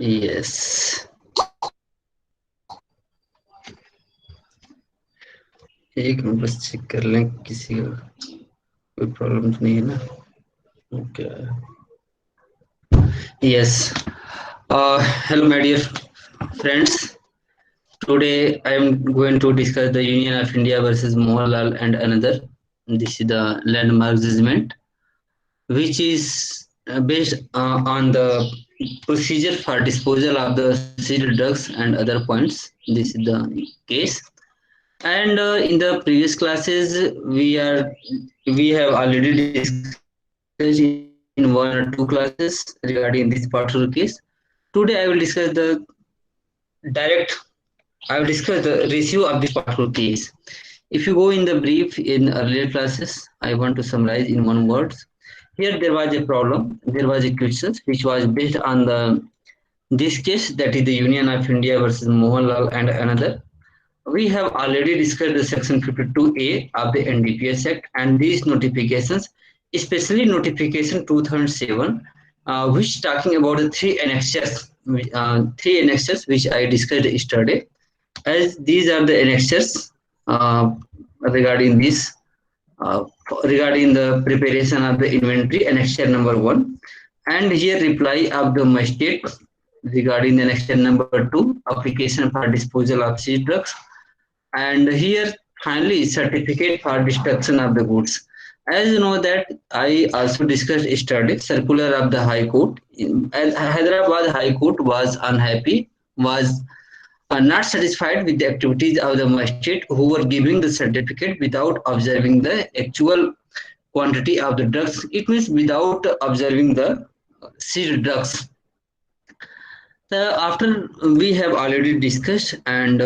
Yes, एक minute बस check कर लें किसी का कोई प्रॉब्लम तो नहीं है ना। Okay, yes. Hello my dear friends, today I am going to discuss the Union of India versus Mohanlal and another. This is the landmark judgment, which is based on the procedure for disposal of the seized drugs and other points. This is the case. And in the previous classes, we have already discussed in one or two classes regarding this particular case. Today I will discuss the direct I will discuss the ratio of this particular case. If you go in the brief in earlier classes, I want to summarize in one word. Here there was a problem, there was a question which was based on the this case, that is the Union of India versus Mohanlal and another. We have already discussed the section 52A of the NDPS Act and these notifications, especially notification 2007, which talking about the three annexures which I discussed yesterday. As these are the annexures regarding this, uh, regarding the preparation of the inventory, annexure number 1, and here reply of the magistrate regarding the annexure number 2, application for disposal of seized drugs, and here finally certificate for destruction of the goods. As you know that I also discussed yesterday circular of the High Court. Hyderabad High Court was unhappy, was are not satisfied with the activities of the magistrate who were giving the certificate without observing the actual quantity of the drugs. It means without observing the seized drugs. After we have already discussed and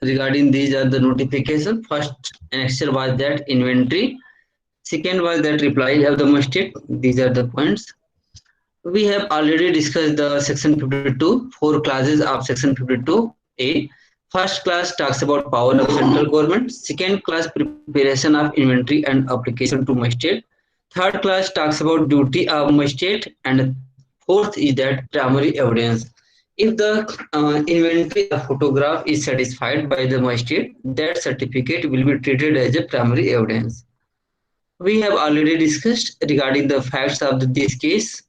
regarding these are the notification. First annexure was that inventory. Second was that reply of the magistrate. These are the points. We have already discussed the section 52, four classes of section 52A. First class talks about power of central government. Second class preparation of inventory and application to magistrate. Third class talks about duty of magistrate, and fourth is that primary evidence. If the inventory or photograph is satisfied by the magistrate, that certificate will be treated as a primary evidence. We have already discussed regarding the facts of this case.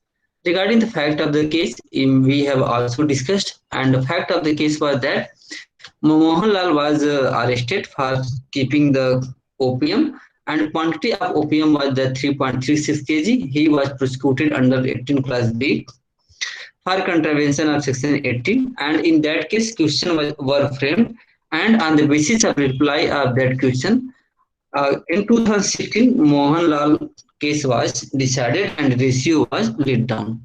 Regarding the fact of the case, we have also discussed, and the fact of the case was that Mohanlal was arrested for keeping the opium, and quantity of opium was the 3.36 kg. He was prosecuted under 18 class B for contravention of section 18, and in that case, were framed, and on the basis of reply of that question, in 2016, Mohanlal case was decided and ratio was laid down.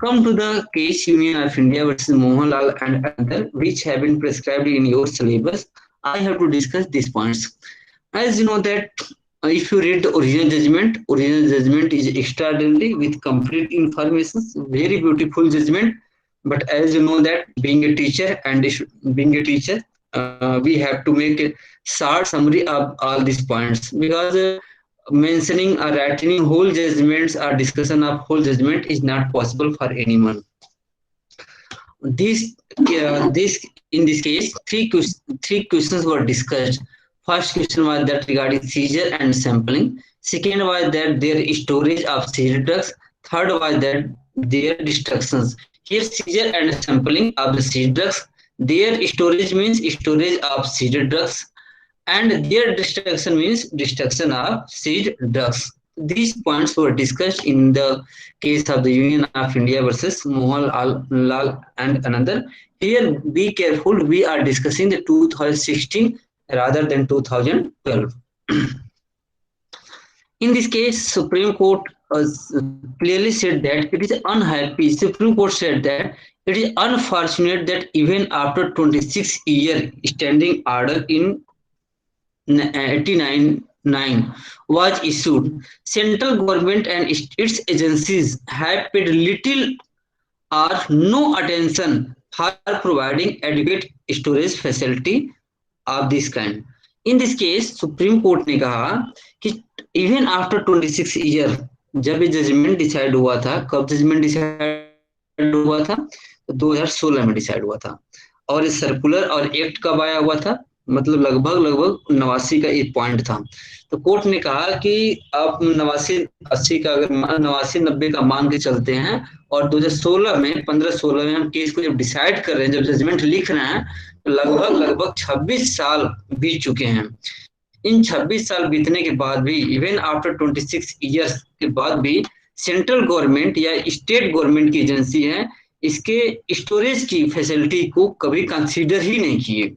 Come to the case Union of India versus Mohanlal and other, which have been prescribed in your syllabus. I have to discuss these points. As you know that if you read the original judgment is extraordinary with complete information, very beautiful judgment. But as you know that being a teacher and being a teacher, we have to make a short summary of all these points because mentioning or writing whole judgments or discussion of whole judgment is not possible for anyone. This in this case, three questions were discussed. First question was that regarding seizure and sampling. Second was that their storage of seized drugs. Third was that their destructions. Here, seizure and sampling of the seized drugs. Their storage means storage of seized drugs, and their destruction means destruction of seized drugs. These points were discussed in the case of the Union of India versus Mohanlal and another. Here, be careful, we are discussing the 2016 rather than 2012. In this case, Supreme Court clearly said that it is unhappy. Supreme Court said that it is unfortunate that even after 26-year standing order in 89 was issued, central government and its agencies have paid little or no attention for providing adequate storage facility of this kind. In this case, Supreme Court ने कहा कि even after 26 year, जब ये judgement decide हुआ था, कब judgement decide हुआ था, 2016 में डिसाइड हुआ था। और इस सर्कुलर और एक्ट कब आया हुआ था, मतलब लगभग लगभग 89 का एक पॉइंट था। तो कोर्ट ने कहा कि आप 89 80 का अगर 89 90 का मान के चलते हैं, और 2016 में 15 16 में हम केस को जब डिसाइड कर रहे हैं, जब जजमेंट लिख रहे हैं, तो लगभग लगभग 26 साल बीत चुके हैं। इन 26 साल बीतने के बाद भी, इवन आफ्टर 26 ईयर्स के बाद भी, सेंट्रल गवर्नमेंट या स्टेट गवर्नमेंट की एजेंसी है, इसके स्टोरेज की फैसिलिटी को कभी कंसीडर ही नहीं किए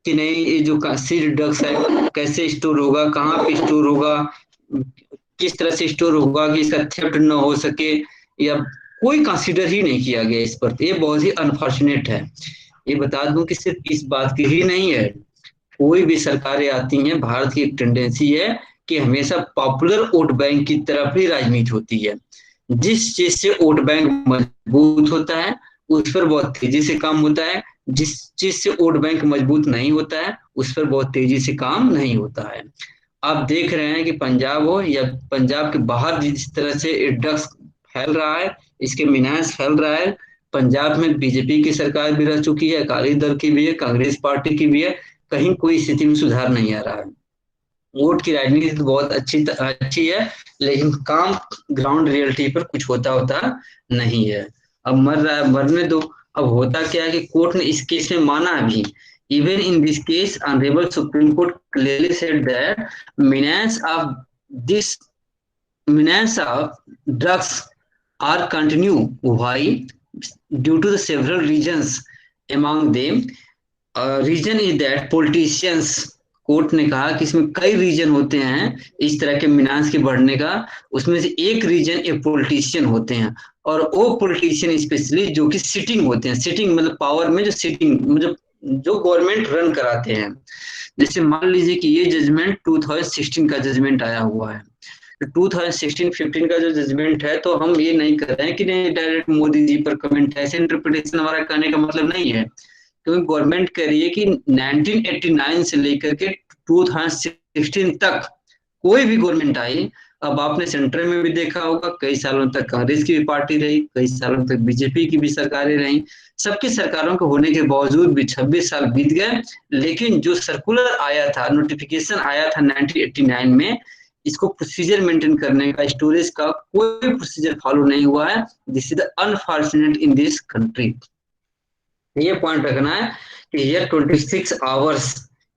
कि नहीं, ये जो सीड ड्रग्स है कैसे स्टोर होगा, कहाँ पे स्टोर होगा, किस तरह से स्टोर होगा कि इसका थेफ्ट न हो सके, या कोई कंसीडर ही नहीं किया गया इस पर। तो ये बहुत ही अनफॉर्चुनेट है। ये बता दूं कि सिर्फ इस बात की ही नहीं है, कोई भी सरकारें आती हैं, भारत की एक टेंडेंसी है कि हमेशा पॉपुलर वोट बैंक की तरफ ही राजनीति होती है। जिस चीज से वोट बैंक मजबूत होता है उस पर बहुत तेजी से काम होता है, जिस चीज से वोट बैंक मजबूत नहीं होता है उस पर बहुत तेजी से काम नहीं होता है। आप देख रहे हैं कि पंजाब हो या पंजाब के बाहर जिस तरह से ड्रग्स फैल रहा है, इसके मीनास फैल रहा है। पंजाब में बीजेपी की सरकार भी रह चुकी है, अकाली दल की भी है, कांग्रेस पार्टी की भी है, कहीं कोई स्थिति में सुधार नहीं आ रहा है। वोट की राजनीति तो बहुत अच्छी है, लेकिन काम ग्राउंड रियलिटी पर कुछ होता होता नहीं है। अब मर रहा है, मरने दो। अब होता क्या है कि कोर्ट ने इस केस में माना भी, even in this case honourable supreme court clearly said that menace of this menace of drugs are continue. Why? Due to the several reasons. Among them, reason is that politicians, court ने कहा कि इसमें कई reason होते हैं इस तरह के मिनास के बढ़ने का। उसमें से एक रीजन ए पॉलिटिशियन होते हैं, और वो पॉलिटिशियन स्पेशली जो कि सिटिंग होते हैं, सिटिंग मतलब पावर में जो सिटिंग, मतलब जो गवर्नमेंट रन कराते हैं। जैसे मान लीजिए कि ये जजमेंट 2016 का जजमेंट आया हुआ है, तो 2016-15 का जो जजमेंट है, तो हम ये नहीं कर रहे हैं कि नहीं डायरेक्ट मोदी जी पर कमेंट है, ऐसे इंटरप्रिटेशन हमारा करने का मतलब नहीं है। क्योंकि गवर्नमेंट कह रही है कि 1989 से लेकर के 2016 तक कोई भी गवर्नमेंट आई, अब आपने सेंटर में भी देखा होगा, कई सालों तक कांग्रेस की भी पार्टी रही, कई सालों तक बीजेपी की भी सरकारें रही। सबकी सरकारों के होने के बावजूद भी 26 साल बीत गए, लेकिन जो सर्कुलर आया था, नोटिफिकेशन आया था 1989 में, इसको प्रोसीजर मेंटेन करने का, स्टोरेज का कोई प्रोसीजर फॉलो नहीं हुआ है। This is the unfortunate in this country. ये पॉइंट रखना है कि here 26 hours,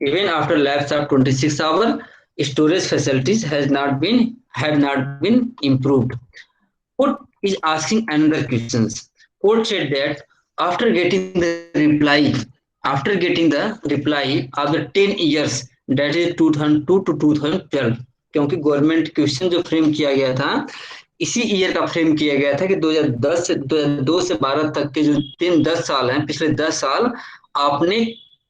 even after lapse of 26 hours, storage facilities have not been improved. Court is asking another questions. Court said that after getting the reply, after getting the reply of the 10 years, that is 2002 to 2012, क्योंकि government question जो frame किया गया था इसी year का frame किया गया था कि 2010 से 2002 से 12 तक के जो 10 साल हैं, पिछले 10 साल आपने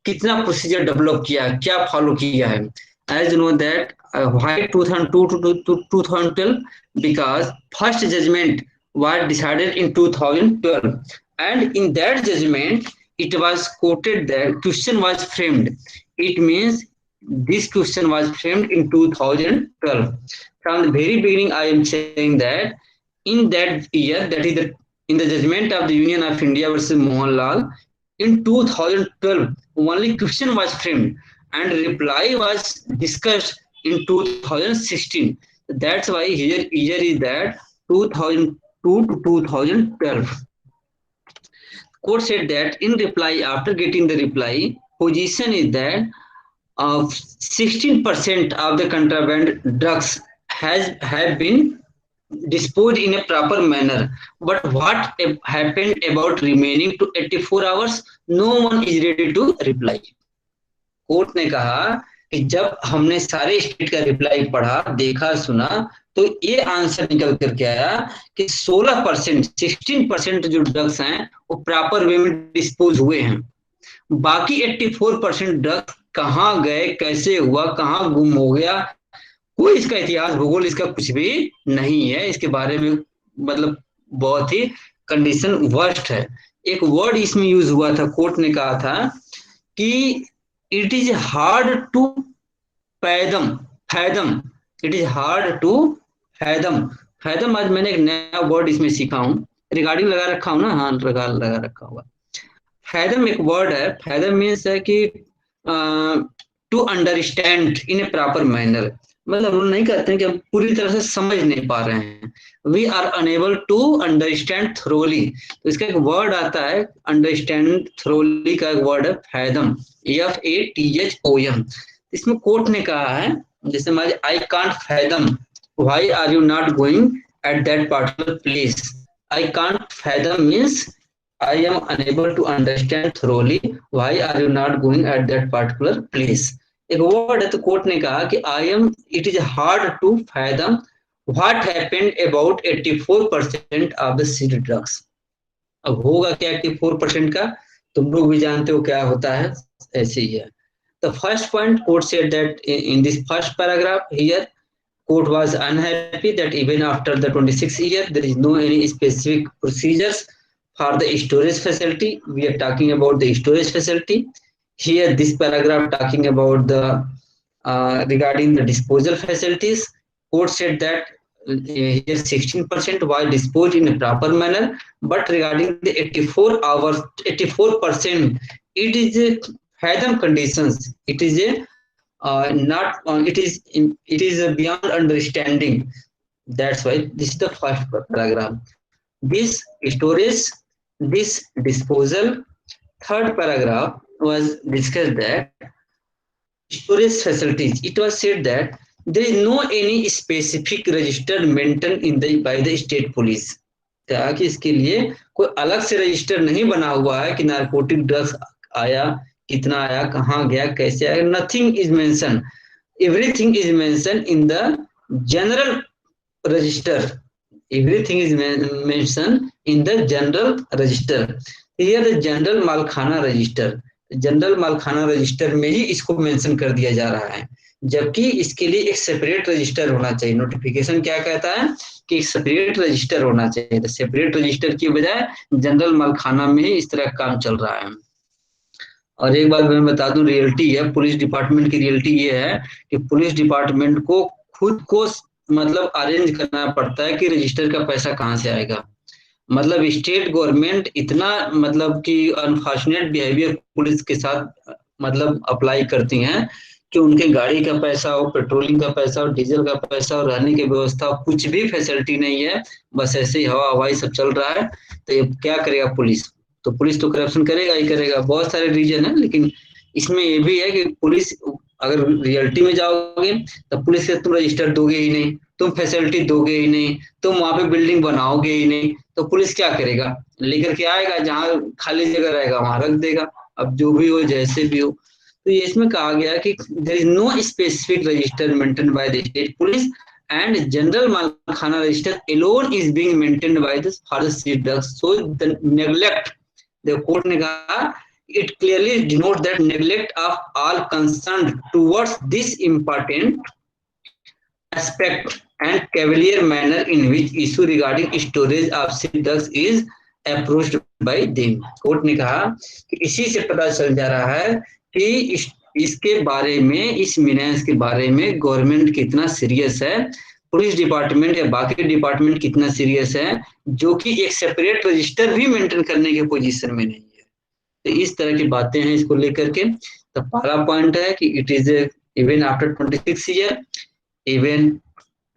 कितना प्रोसीजर डेवलप किया, क्या फॉलो किया है। As you know that why 2002 to 2012, because first judgment was decided in 2012, and in that judgment it was quoted that question was framed. It means this question was framed in 2012. From the very beginning I am saying that in that year, that is in the judgment of the Union of India versus Mohanlal in 2012, only question was framed and reply was discussed in 2016. That's why here year is that 2002 to 2012. Court said that in reply, after getting the reply, position is that 16% of the contraband drugs have been disposed in a proper manner. But what happened about remaining to 84 hours? No one is ready to reply. Court ने कहा कि जब हमने सारे state का reply पढ़ा, देखा, सुना, तो ये आंसर निकल करके आया कि 16%, 16% जो ड्रग्स हैं वो प्रॉपर वे में डिस्पोज हुए हैं। बाकी 84% ड्रग्स कहाँ गए, कैसे हुआ, कहाँ गुम हो गया, कोई इसका इतिहास भूगोल इसका कुछ भी नहीं है। इसके बारे में मतलब बहुत ही कंडीशन वर्स्ट है। एक वर्ड इसमें यूज हुआ था, कोर्ट ने कहा था कि it is hard to fathom, fathom, it is hard to fathom. Fathom आज मैंने एक नया वर्ड इसमें सीखा हूँ, रिगार्डिंग लगा रखा हूँ ना, हाँ लगा रखा हुआ। फैदम एक वर्ड है, फैदम मीन्स है कि to understand in a proper manner, मतलब हम नहीं कहते हैं कि हम पूरी तरह से समझ नहीं पा रहे हैं, we are unable to understand thoroughly. तो इसका एक वर्ड आता है, अंडरस्टैंड थ्रोली का एक वर्ड है फैदम, FATHOM। इसमें कोर्ट ने कहा है, जैसे man I can't fathom why are you not going at that particular place. I can't fathom means I am unable to understand thoroughly why are you not going at that particular place। एक word है, तो court ने कहा कि it is hard to fathom what happened about 84% of the city drugs। अब होगा क्या 84% का, तुम लोग भी जानते हो क्या होता है, ऐसे ही है। The first point, court said that in this first paragraph here, court was unhappy that even after the 26th year, there is no any specific procedures for the storage facility. We are talking about the storage facility. Here, this paragraph talking about the regarding the disposal facilities. Court said that here 16% was disposed in a proper manner, but regarding the 84 hours, 84%, it is a fathom conditions. It is a not it is beyond understanding. That's why this is the first paragraph. This storage, this disposal. Third paragraph was discussed that storage facilities. It was said that there is no any specific register maintained in the by the state police। कहा कि इसके लिए कोई अलग से register नहीं बना हुआ है कि नारकोटिक ड्रग्स आया, कितना आया, कहाँ गया, कैसे आया, nothing is mention, everything is mentioned in the general register, everything is mentioned in the general register। here the general मालखाना रजिस्टर, जनरल मालखाना रजिस्टर में ही इसको मेंशन कर दिया जा रहा है, जबकि इसके लिए एक सेपरेट रजिस्टर होना चाहिए। नोटिफिकेशन क्या कहता है कि एक सेपरेट रजिस्टर होना चाहिए, तो सेपरेट रजिस्टर की बजाय जनरल मालखाना में ही इस तरह का काम चल रहा है। और एक बात मैं बता दूं, रियलिटी है पुलिस डिपार्टमेंट की, रियलिटी ये है कि पुलिस डिपार्टमेंट को खुद को मतलब अरेंज करना पड़ता है कि रजिस्टर का पैसा कहाँ से आएगा। मतलब स्टेट गवर्नमेंट इतना मतलब कि अनफॉर्चुनेट बिहेवियर पुलिस के साथ मतलब अप्लाई करती हैं कि उनके गाड़ी का पैसा हो, पेट्रोलिंग का पैसा हो, डीजल का पैसा हो, रहने की व्यवस्था हो, कुछ भी फैसिलिटी नहीं है, बस ऐसे ही हवा हवाई सब चल रहा है। तो ये क्या करेगा पुलिस, तो पुलिस तो करप्शन करेगा ही करेगा। बहुत सारे रीजन है, लेकिन इसमें ये भी है कि पुलिस अगर रियलिटी में जाओगे तो पुलिस से तुम रजिस्टर दोगे ही नहीं, तुम फैसिलिटी दोगे ही नहीं, तुम वहां पे बिल्डिंग बनाओगे ही नहीं, तो पुलिस क्या करेगा, लेकर के आएगा, जहां खाली जगह रहेगा वहां रख देगा, अब जो भी हो जैसे भी हो। तो ये इसमें कहा गया कि there is no specific register maintain by the state police and general malkhana register alone is being maintained by the for the street drugs। so the neglect, the court ने कहा it clearly denotes that neglect of all concerned towards this important aspect and cavalier manner in which issue regarding storage of street drugs is approached by them। Court ने कहा कि इसी से पता चल जा रहा है कि इसके बारे में, इस मिनेंस के बारे में गवर्नमेंट कितना सीरियस है, पुलिस डिपार्टमेंट या बाकी डिपार्टमेंट कितना सीरियस है, जो कि एक सेपरेट रजिस्टर भी मेंटेन करने के पोजीशन में नहीं है। तो इस तरह की बातें हैं इसको लेकर के। तो पहला पॉइंट है कि it is even after 26 year, even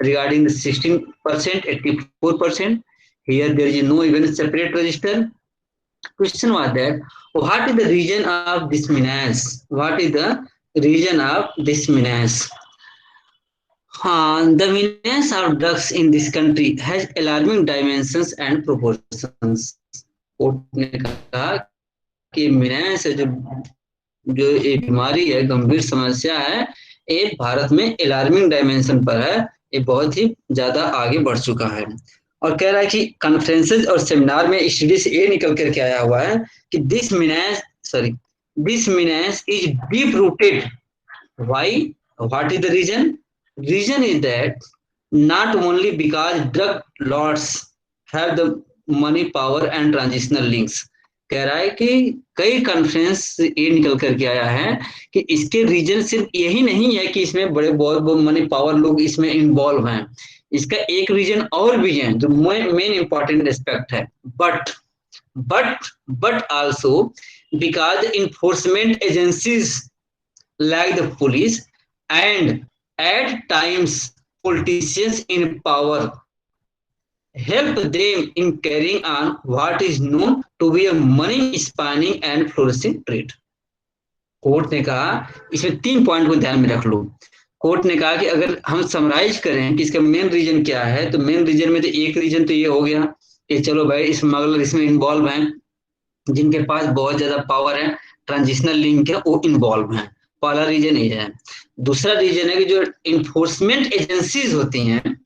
regarding the 16%, 84%, here there is no even separate register। Question was that what is the region of this menace, what is the region of this menace। the menace of drugs in this country has alarming dimensions and proportions। Court ने कहा कि menace है, जो ये बीमारी है, गंभीर समस्या है, ये भारत में अलार्मिंग डायमेंशन पर है, ये बहुत ही ज्यादा आगे बढ़ चुका है। और कह रहा है कि कॉन्फ्रेंसेज और सेमिनार में स्टडी से ये निकल करके आया हुआ है कि this menace is deep rooted. Why, what is the reason, reason is that not only because drug lords have the money power and transitional links. कह रहा है कि कई कॉन्फ्रेंस ये निकल करके आया है कि इसके रीजन सिर्फ यही नहीं है कि इसमें बड़े बहुत मनी पावर लोग इसमें इन्वॉल्व हैं, इसका एक रीजन और भी है जो मेन इंपॉर्टेंट एस्पेक्ट है। but also because enforcement agencies like the police and at times politicians in power help them in carrying on what is known to be a money spawning and flourishing trade. Court ने कहा, इसमें 3 point को ध्यान में रख लो। Court ने कहा कि अगर हम समराइज करें कि इसका मेन रीजन क्या है, तो मेन रीजन में तो एक रीजन तो ये हो गया कि चलो भाई स्मगलर इसमें इन्वॉल्व हैं, जिनके पास बहुत ज्यादा पावर है, ट्रांजिशनल लिंक है, वो इन्वॉल्व हैं। पहला रीजन ये है। दूसरा रीजन है कि जो इन्फोर्समेंट एजेंसीज होती हैं,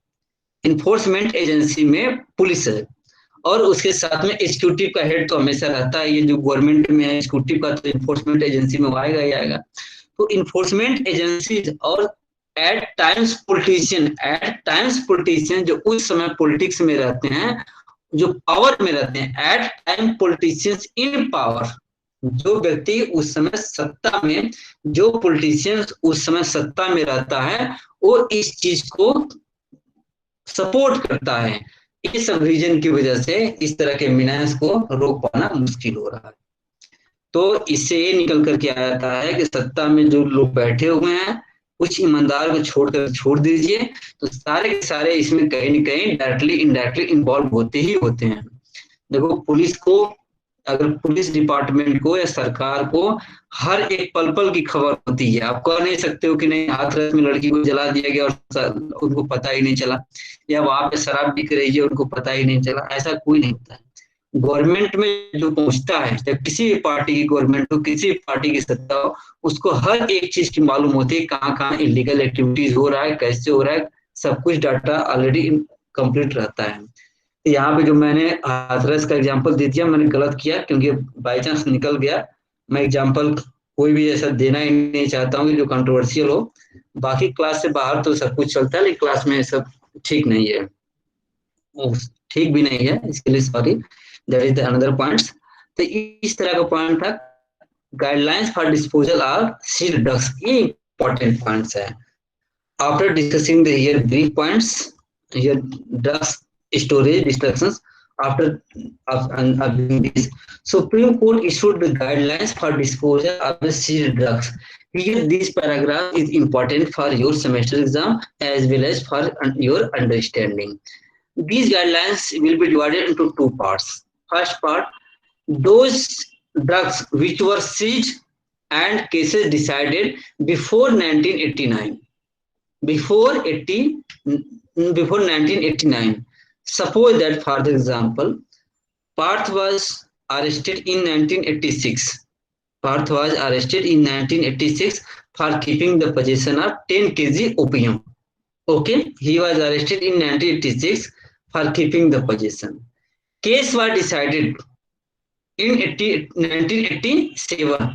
इन्फोर्समेंट एजेंसी में पुलिस है और उसके साथ में एग्जीक्यूटिव का हेड तो हमेशा रहता है। ये जो गवर्नमेंट में है एग्जीक्यूटिव का, तो इन्फोर्समेंट एजेंसी में आएगा ही आएगा। तो इन्फोर्समेंट एजेंसी और एट टाइम्स पॉलिटिशियन जो उस समय पॉलिटिक्स में रहते हैं, जो पावर में रहते हैं, at time politicians in power, जो व्यक्ति उस समय सत्ता में, जो पॉलिटिशियन उस समय सत्ता में रहता है, वो इस चीज को सपोर्ट करता है। इस सब रीजन की वजह से इस तरह के मिनास को रोक पाना मुश्किल हो रहा है। तो इससे ये निकल करके आता है कि सत्ता में जो लोग बैठे हुए हैं, कुछ ईमानदार को छोड़कर छोड़ दीजिए, तो सारे के सारे इसमें कहीं न कहीं डायरेक्टली इनडायरेक्टली इन्वॉल्व होते ही होते हैं। देखो पुलिस को, अगर पुलिस डिपार्टमेंट को या सरकार को हर एक पल पल की खबर होती है। आप कह नहीं सकते हो कि नहीं हाथरस में लड़की को जला दिया गया और उनको पता ही नहीं चला, या वहां पे शराब बिक रही है उनको पता ही नहीं चला, ऐसा कोई नहीं होता है। गवर्नमेंट में जो पहुंचता है, जब किसी भी पार्टी की गवर्नमेंट हो, किसी भी पार्टी की सत्ता हो, उसको हर एक चीज की मालूम होती है, कहाँ कहाँ इलीगल एक्टिविटीज हो रहा है, कैसे हो रहा है, सब कुछ डाटा ऑलरेडी कंप्लीट रहता है। यहाँ पे जो मैंने हाथरस का एग्जांपल दे दिया, मैंने गलत किया क्योंकि बाई चांस निकल गया। मैं एग्जांपल कोई भी ऐसा देना ही नहीं चाहता हूँ जो कंट्रोवर्शियल हो। बाकी क्लास से बाहर तो सब कुछ चलता है, लेकिन क्लास में सब ठीक नहीं है, ठीक भी नहीं है, इसके लिए sorry. That is the another points. तो इस तरह का पॉइंट था, guidelines for disposal of seed drugs, ये इंपॉर्टेंट पॉइंट्स है। After discussing the here brief points, here drugs storage restrictions, after of this, Supreme Court issued the guidelines for disposal of the seized drugs. Here, this paragraph is important for your semester exam as well as for your understanding. These guidelines will be divided into two parts. First part, those drugs which were seized and cases decided before 1989. Before 1989. Suppose that, for example, Parth was arrested in 1986. Parth was arrested in 1986 for keeping the possession of 10 kg opium. Okay, he was arrested in 1986 for keeping the possession. Case was decided in 1987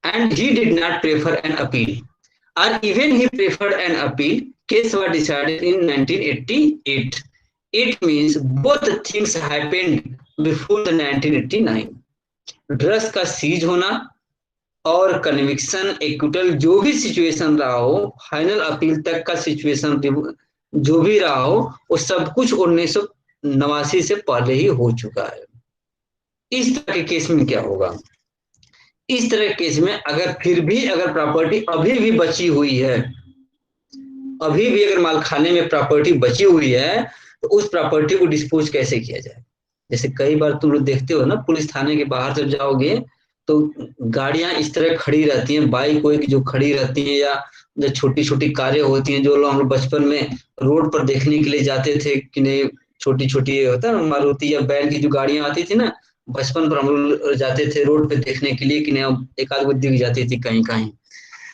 and he did not prefer an appeal. Or even he preferred an appeal, case was decided in 1988. It means both the things happened before the 1989. Drugs का seize होना और conviction, acquittal, जो भी situation रहा हो, final appeal तक का situation जो भी रहा हो, वो सब कुछ 1989 से पहले ही हो चुका है। इस तरह के केस में क्या होगा? इस तरह के केस में अगर फिर भी अगर प्रॉपर्टी अभी भी बची हुई है, अभी भी अगर मालखाने में प्रॉपर्टी बची हुई है, तो उस प्रॉपर्टी को डिस्पोज कैसे किया जाए? जैसे कई बार तुम लोग देखते हो ना, पुलिस थाने के बाहर जब जाओगे तो गाड़ियां इस तरह खड़ी रहती हैं, बाइक कोई जो खड़ी रहती है, या जो छोटी छोटी कारें होती हैं, जो लोग हम लोग बचपन में रोड पर देखने के लिए जाते थे कि नहीं, छोटी छोटी होता है मारुति या बैल की जो गाड़ियां आती थी ना, बचपन पर हम लोग जाते थे रोड पे देखने के लिए कि नहीं एक आध को दिख जाती थी कहीं कहीं।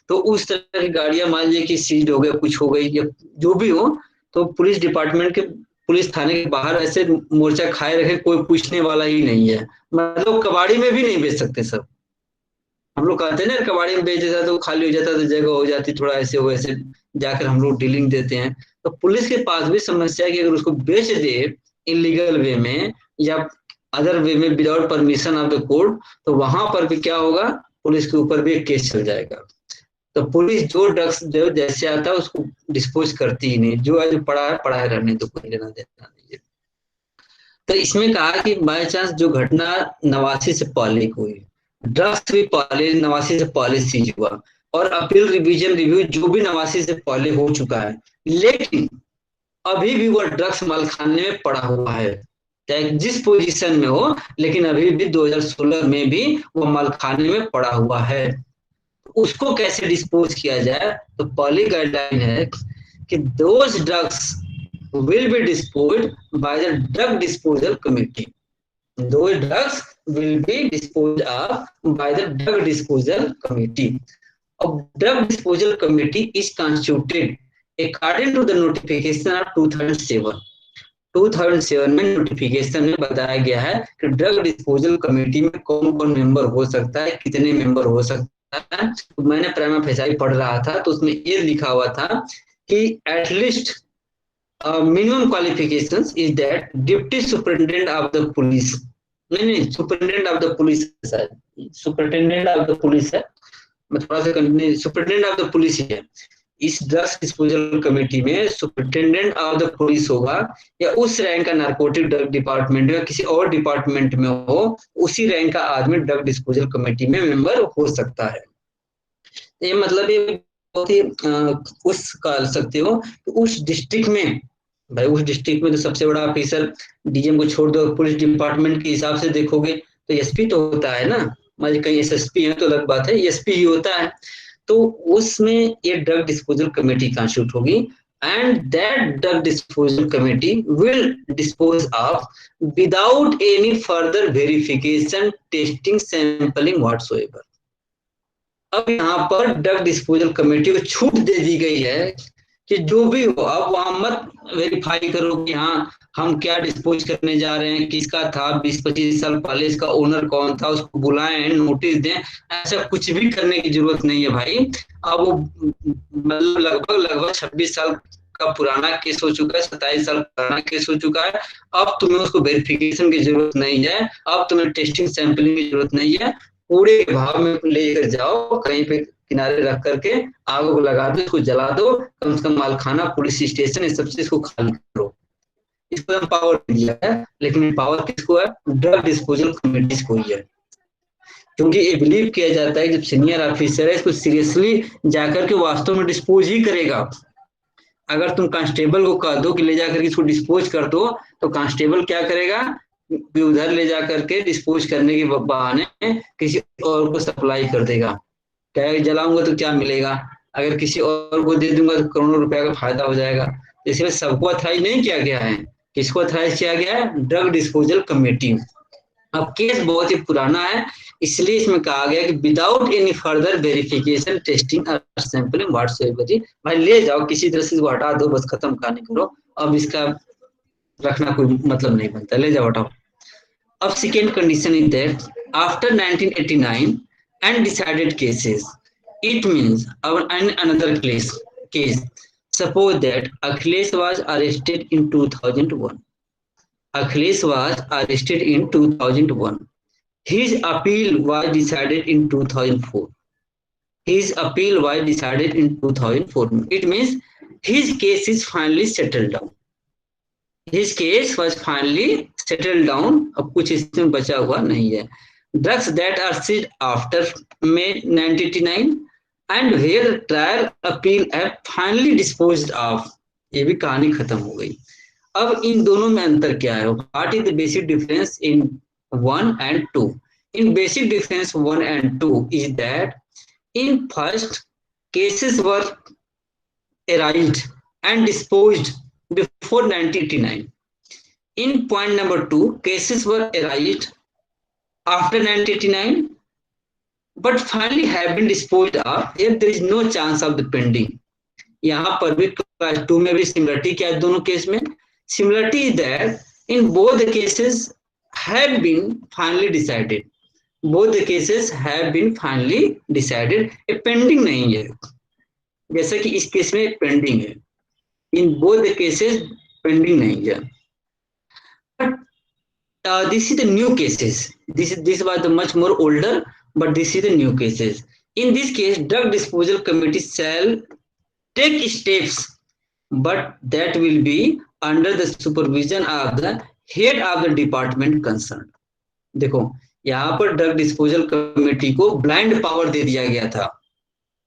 तो उस तरह की गाड़ियां मान लीजिए कि सीज हो गया, कुछ हो गई या जो भी हो, तो पुलिस डिपार्टमेंट के, पुलिस थाने के बाहर ऐसे मोर्चा खाए रखे, कोई पूछने वाला ही नहीं है। मतलब कबाड़ी में भी नहीं बेच सकते सब। हम लोग कहते हैं ना कबाड़ी में बेच देता तो खाली हो जाता, तो जगह हो जाती, थोड़ा ऐसे हो ऐसे जाकर हम लोग डीलिंग देते हैं। तो पुलिस के पास भी समस्या है कि अगर उसको बेच दे इलीगल वे में या अदर वे में without permission of the court, तो वहां पर भी क्या होगा, पुलिस के ऊपर भी एक केस चल जाएगा। तो पुलिस जो ड्रग्स जो जैसे आता है उसको डिस्पोज करती ही नहीं, जो है जो पड़ा है रहने तो कोई लेना देना नहीं है। तो इसमें कहा कि बाय चांस जो घटना 89 से पहले हुई, ड्रग्स भी पहले 89 से पहले सीज हुआ, और अपील रिवीजन रिव्यू जो भी 89 से पहले हो चुका है, लेकिन अभी भी वो ड्रग्स मालखाने में पड़ा हुआ है, चाहे जिस पोजीशन में हो, लेकिन अभी भी 2016 में भी वो मालखाने में पड़ा हुआ है। उसको कैसे डिस्पोज किया जाए, तो पहली गाइडलाइन है कि those drugs will be disposed by the drug disposal committee. Those drugs will be disposed of by the drug disposal committee. A drug disposal committee is constituted according to the notification of 2007. 2007 में notification में बताया गया है कि drug disposal committee में कौन कौन member हो सकता है, कितने मेंबर हो सकता है। तो मैंने प्राइमा फेसाई पढ़ रहा था, तो उसमें ये लिखा हुआ था कि at least minimum qualifications is that deputy superintendent of the police, नहीं सुपरिटेंडेंट ऑफ द पुलिस है, सुपरिटेंडेंट ऑफ द पुलिस है, मैं थोड़ा सा continue, superintendent of the police है। इस ड्रग्स डिस्पोजल कमेटी में सुपरिटेंडेंट ऑफ द पुलिस होगा, या उस रैंक का नारकोटिक ड्रग डिपार्टमेंट में किसी और डिपार्टमेंट में हो, उसी रैंक का आदमी ड्रग डिस्पोजल कमेटी में मेंबर हो सकता है। ये मतलब ये बहुत ही उस कह सकते हो कि उस डिस्ट्रिक्ट में, भाई उस डिस्ट्रिक्ट में तो सबसे बड़ा ऑफिसर, डीएम को छोड़ दो, पुलिस डिपार्टमेंट के हिसाब से देखोगे तो एसपी तो होता है ना, मान कहीं एसएसपी है तो अलग बात है, एसपी ही होता है। तो उसमें ये ड्रग डिस्पोजल कमेटी कंस्टिट्यूट होगी, and that drug disposal committee will dispose of without any further verification, testing, sampling whatsoever. अब यहाँ पर ड्रग डिस्पोजल कमेटी को छूट दे दी गई है कि जो भी हो, अब वहां मत वेरीफाई करो कि हाँ हम क्या डिस्पोज करने जा रहे हैं, किसका था, 20-25 साल पहले इसका ओनर कौन था, उसको बुलाएं, नोटिस दें, ऐसा कुछ भी करने की जरूरत नहीं है भाई। अब वो मतलब लगभग 26 साल का पुराना केस हो चुका है, 27 साल पुराना केस हो चुका है। अब तुम्हें उसको वेरिफिकेशन की जरूरत नहीं है, अब तुम्हें टेस्टिंग सैंपलिंग की जरूरत नहीं है, पूरे भाव में लेकर जाओ, कहीं पे किनारे रख करके आग को लगा दो, इसको जला दो, कम से कम मालखाना, पुलिस स्टेशन, इस सबसे इसको खाली करो। इसको हम पावर दिया है, लेकिन पावर किसको है, ड्रग डिस्पोजल कमेटी को ही है, क्योंकि ये बिलीव किया जाता है जब सीनियर ऑफिसर है इसको सीरियसली जाकर के वास्तव में डिस्पोज ही करेगा। अगर तुम कांस्टेबल को कह दो कि ले जाकर इसको डिस्पोज कर दो, तो कांस्टेबल क्या करेगा, उधर ले जाकर के डिस्पोज करने के बहाने किसी और को सप्लाई कर देगा, क्या जलाऊंगा तो क्या मिलेगा, अगर किसी और को दे दूंगा तो करोड़ों रुपया का फायदा हो जाएगा। इसलिए सबको अथराइज नहीं किया गया है, किसको अथराइज किया गया है, ड्रग डिस्पोजल कमेटी। अब केस बहुत ही पुराना है, इसलिए इसमें कहा गया कि without any further verification, testing और सैंपलिंग व्हाटसोएवर, भाई ले जाओ किसी तरह से इसको हटा दो, बस खत्म कहानी करो, अब इसका रखना कोई मतलब नहीं बनता, ले जाओ हटाओ। अब second condition is that after 1989 and decided cases, it means another case, suppose that Akhilesh was arrested in 2001. Akhilesh was arrested in 2001. His appeal was decided in 2004. His appeal was decided in 2004. It means his case is finally settled down. His case was finally settled down. अब कुछ इसमें बचा हुआ नहीं है। Drugs that are seized after May 1989 and where the trial appeal have finally disposed of, ये भी कहानी खत्म हो गई। अब इन दोनों में अंतर क्या है, what is the basic difference in 1 and 2? In basic difference 1 and 2 is that in first cases were arised and disposed before 1989. In point number 2, cases were arised after 1989 but finally have been disposed of if there is no chance of the pending. यहाँ पर भी class 2 में भी similarity क्या है दोनों case में, similarity is that in both the cases have been finally decided, both the cases have been finally decided, ये पेंडिंग नहीं है, जैसे कि इस केस में पेंडिंग है, in both the cases pending नहीं है। But this is the new cases. This was the much more older, but this is the new cases. In this case, drug disposal committee shall take steps, but that will be under the supervision of the head of the department concerned. देखो यहाँ पर drug disposal committee को blind power दे दिया गया था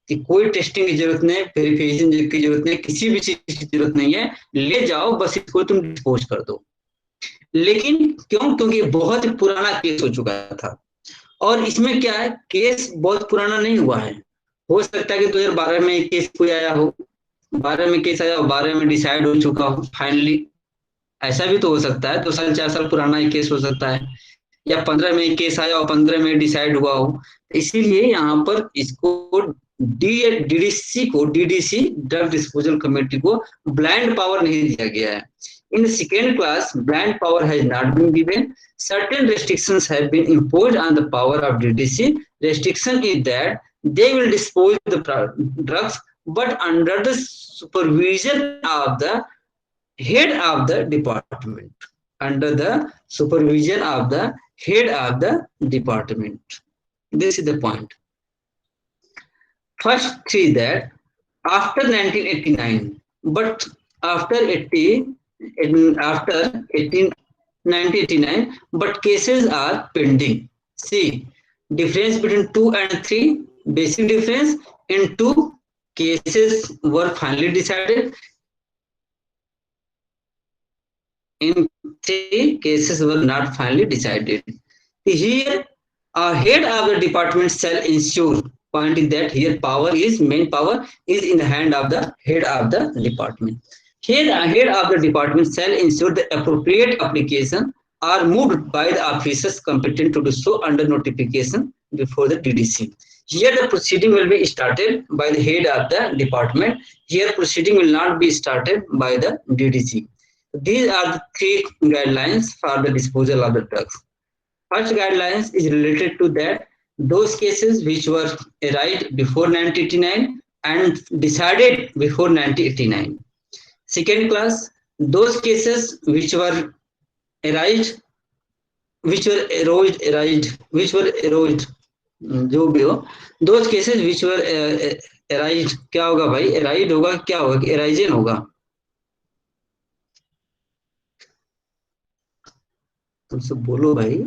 कि कोई testing की जरूरत नहीं, वेरिफिकेशन की जरूरत नहीं, किसी भी चीज की जरूरत नहीं है, ले जाओ बस इसको तुम डिस्पोज कर दो। लेकिन क्यों? क्योंकि बहुत पुराना केस हो चुका था और इसमें क्या है, केस बहुत पुराना नहीं हुआ है। हो सकता है कि 2012 में केस कोई आया हो, 12 में केस आया हो, 12 में डिसाइड हो चुका हो फाइनली, ऐसा भी तो हो सकता है। 2 साल 4 साल पुराना एक केस हो सकता है, या 15 में केस आया और 15 में डिसाइड हुआ हो। इसीलिए यहाँ पर इसको डीडीसी ड्रग डिस्पोजल कमेटी को ब्लाइंड पावर नहीं दिया गया है। In the second class, blind power has not been given. Certain restrictions have been imposed on the power of DDC. Restriction is that they will dispose the drugs, but under the supervision of the head of the department. Under the supervision of the head of the department. This is the point. First three that after 1989, but after 1989, but cases are pending. See, difference between 2 and 3, basic difference. In 2, cases were finally decided. In 3, cases were not finally decided. Here, a head of the department shall ensure. Point is that here main power is in the hand of the head of the department. Here, a head of the department shall ensure the appropriate application are moved by the officers competent to do so under notification before the DDC. Here, the proceeding will be started by the head of the department. Here, proceeding will not be started by the DDC. These are the 3 guidelines for the disposal of the drugs. First guidelines is related to that those cases which were arrived before 1989 and decided before 1989. Second class, those cases which were arrived, which were eroded, जो भी हो, those cases which were arrived, क्या होगा भाई? arrived होगा, क्या होगा? एराइजन होगा। तुम सब बोलो भाई।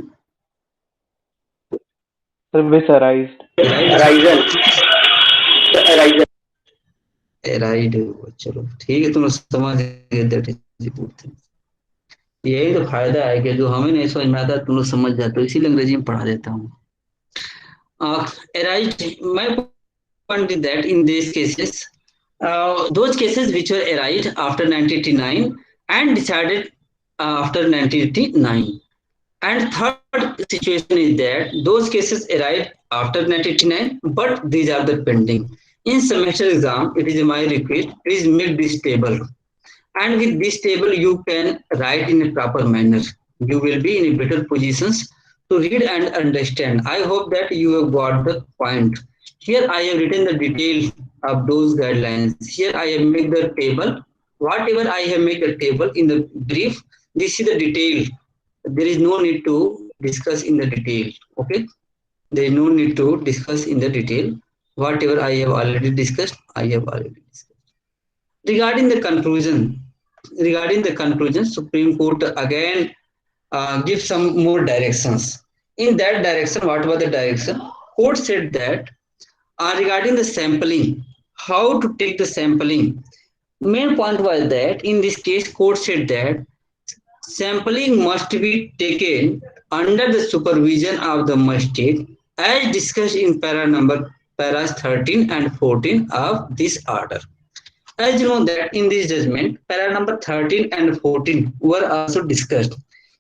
Service arised. राइट, चलो ठीक है, तुम समझ गए। यही तो फायदा है कि जो हमें नहीं समझ में आता तुम लोग समझ जाते हो, इसीलिए अंग्रेजी में पढ़ा देता हूँ। Right, my point is that in these cases, those cases which were arrived after 1989 and decided after 1989. And third situation is that those cases arrived after 1989, but these are the pending. In semester exam, it is my request, please make this table. And with this table, you can write in a proper manner. You will be in a better positions to read and understand. I hope that you have got the point. Here I have written the detail of those guidelines. Here I have made the table. Whatever I have made a table in the brief, this is the detail. There is no need to discuss in the detail. Okay, there is no need to discuss in the detail. Whatever I have already discussed, I have already discussed. Regarding the conclusion, Supreme Court again gives some more directions. In that direction, what was the direction? Court said that regarding the sampling, how to take the sampling. Main point was that in this case, court said that sampling must be taken under the supervision of the magistrate as discussed in paras 13 and 14 of this order. As you know that in this judgment, para number 13 and 14 were also discussed.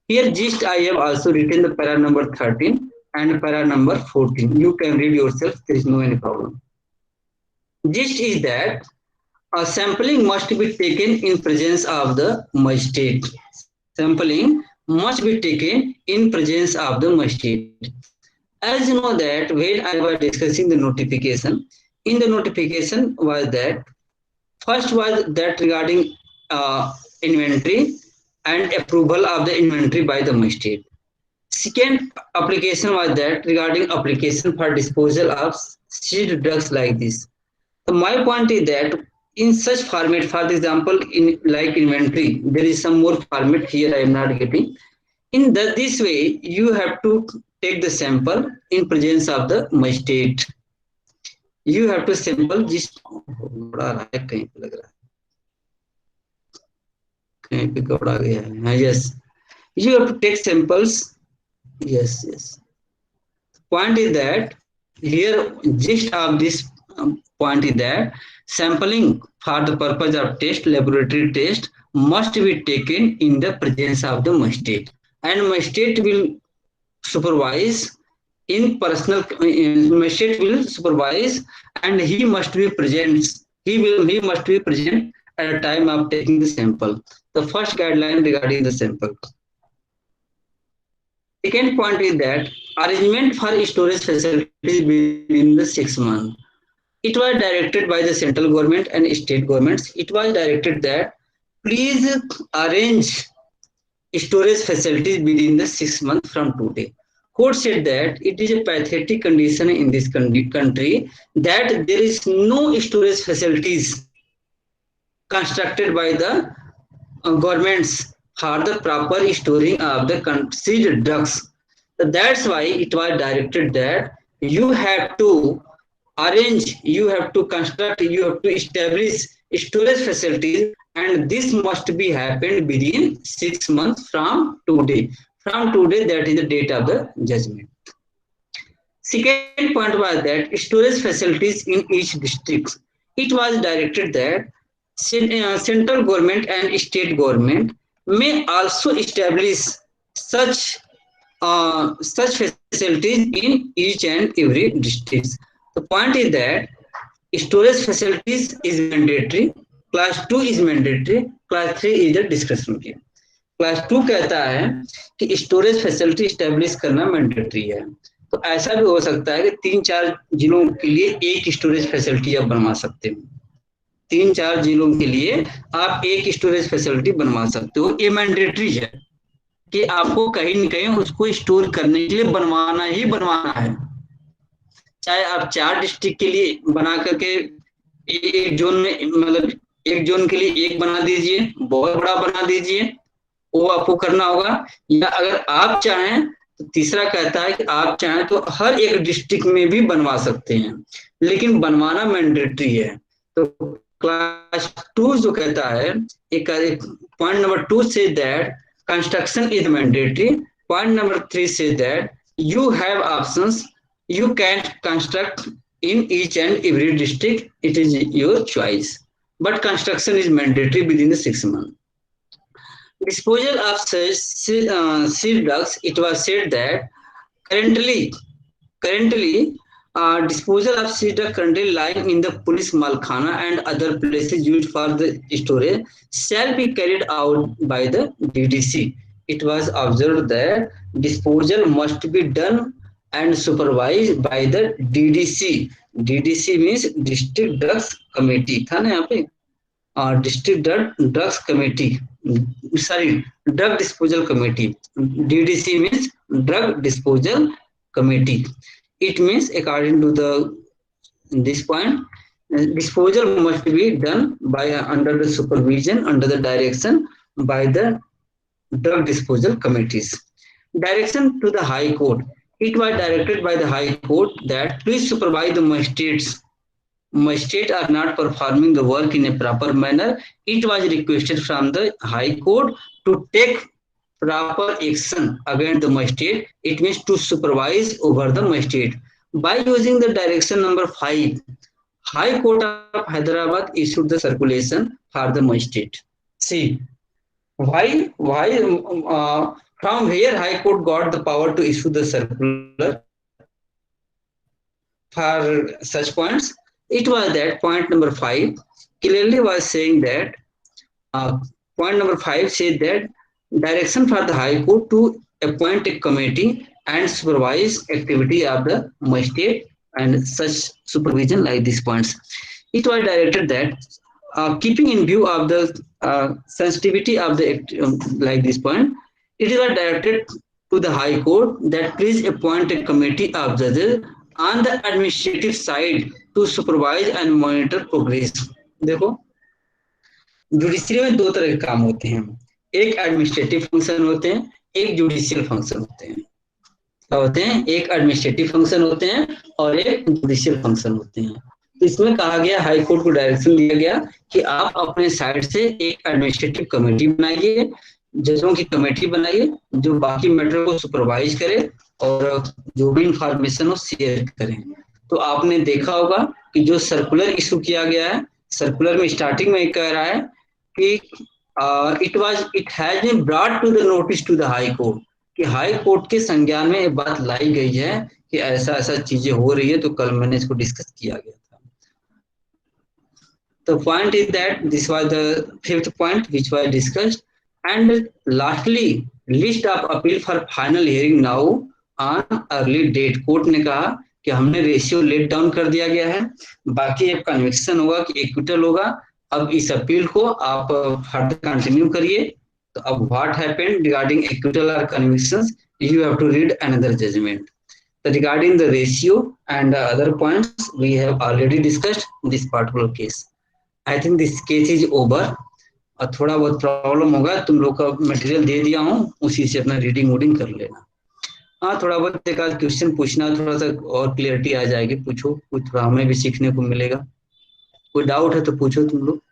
Here gist I have also written the para number 13 and para number 14. You can read yourself, there is no any problem. Gist is that a sampling must be taken in presence of the magistrate. Sampling must be taken in presence of the magistrate. As you know that when I was discussing the notification, in the notification was that first was that regarding inventory and approval of the inventory by the magistrate. Second application was that regarding application for disposal of seized drugs like this. So my point is that in such format, for example, in like inventory, there is some more format here I am not getting. In this way, you have to take the sample in presence of the magistrate. You have to sample जिस घबरा रहा है कहीं पे लग रहा है कहीं पे घबरा गया है हाँ yes you have to take samples yes point is that here gist of this point is that sampling for the purpose of test laboratory test must be taken in the presence of the magistrate and magistrate will supervise in personal magistrate will supervise and he must be present he must be present at the time of taking the sample. The first guideline regarding the sample. Second point is that arrangement for storage facilities within the 6 months. It was directed by the central government and state governments. It was directed that please arrange storage facilities within the 6 months from today. Court said that it is a pathetic condition in this country that there is no storage facilities constructed by the governments for the proper storing of the seized drugs. So that's why it was directed that you have to arrange, you have to construct, you have to establish storage facilities, and this must be happened within 6 months from today. From today, that is the date of the judgment. Second point was that storage facilities in each district. It was directed that central government and state government may also establish such facilities in each and every district. The point is that storage facilities is mandatory, class 2 is mandatory, class 3 is the discretionary. Class 2 कहता है कि storage facility establish करना mandatory है। तो ऐसा भी हो सकता है कि 3-4 जिलों के लिए एक स्टोरेज फैसिलिटी आप बनवा सकते हो। 3-4 जिलों के लिए आप एक स्टोरेज फैसिलिटी बनवा सकते हो। ये मैंडेटरी है कि आपको कहीं न कहीं उसको स्टोर करने के लिए बनवाना ही बनवाना है। चाहे आप 4 डिस्ट्रिक्ट के लिए बना करके एक जोन में मतलब एक जोन के लिए एक बना दीजिए, बहुत बड़ा बना दीजिए, वो आपको करना होगा। या अगर आप चाहें तो तीसरा कहता है कि आप चाहें तो हर एक डिस्ट्रिक्ट में भी बनवा सकते हैं, लेकिन बनवाना मैंडेटरी है। तो क्लास 2 जो कहता है एक point number 2 say that construction is mandatory, point number 3 say that you have options, you can construct in each and every district, it is your choice, but construction is mandatory within the 6 months. Disposal of seed drugs, it was said that currently disposal of seed drugs currently lying in the police malkhana and other places used for the storage shall be carried out by the DDC. It was observed that disposal must be done and supervised by the DDC. DDC means District Drugs Committee था ना यहाँ पे District Drugs Committee, sorry, Drug Disposal Committee. DDC means Drug Disposal Committee. It means according to this point, disposal must be done by under the supervision, under the direction by the drug disposal committees. Direction to the High Court. It was directed by the High Court that please supervise the magistrates. Magistrates are not performing the work in a proper manner. It was requested from the High Court to take proper action against the magistrate. It means to supervise over the magistrate. By using the direction number 5, High Court of Hyderabad issued the circulation for the magistrate. See, why from where High Court got the power to issue the circular for such points? It was that point number 5 clearly was saying that point number 5 said that direction for the High Court to appoint a committee and supervise activity of the magistrate and such supervision like these points. It was directed that keeping in view of the sensitivity of the like this point, it was directed to the High Court that please appoint a committee of judges on the administrative side to supervise and monitor progress. देखो judiciary में दो तरह के काम होते हैं, एक administrative function होते हैं, एक जुडिशियल फंक्शन होते हैं। क्या होते हैं? एक एडमिनिस्ट्रेटिव फंक्शन होते हैं और एक जुडिशियल फंक्शन होते हैं। तो इसमें कहा गया, हाई कोर्ट को डायरेक्शन दिया गया कि आप अपने साइड से एक एडमिनिस्ट्रेटिव कमेटी बनाइए, जजों की कमेटी बनाइए जो बाकी मैटर को सुपरवाइज करे और जो भी इंफॉर्मेशन हो शेयर करें। तो आपने देखा होगा कि जो सर्कुलर इशू किया गया है, सर्कुलर में स्टार्टिंग में कह रहा है कि it has been brought to the notice to the high court, कि हाई कोर्ट के संज्ञान में ये बात लाई गई है कि ऐसा ऐसा चीजें हो रही है। तो कल मैंने इसको डिस्कस किया गया था। The point is that this was the fifth point which was discussed. And lastly, list of appeal for final hearing now on early date. Court ने कहा कि हमने रेशियो लेट डाउन कर दिया गया है, बाकी एक कन्विक्शन होगा कि एक्विटल होगा। अब इस अपील को आप फर्दर कंटिन्यू करिए। तो अब व्हाट हैपेंड रिगार्डिंग एक्विटल और convictions, you have to read another judgment. Regarding the ratio and other points, we have already discussed this particular case. I think this case is over. और थोड़ा बहुत problem होगा, तुम लोग का material दे दिया हूँ, उसी से अपना रीडिंग वूडिंग कर लेना। हाँ, थोड़ा बहुत एक आध क्वेश्चन पूछना, थोड़ा सा और क्लियरिटी आ जाएगी। पूछो, कुछ थोड़ा हमें भी सीखने को मिलेगा। कोई डाउट है तो पूछो तुम लोग।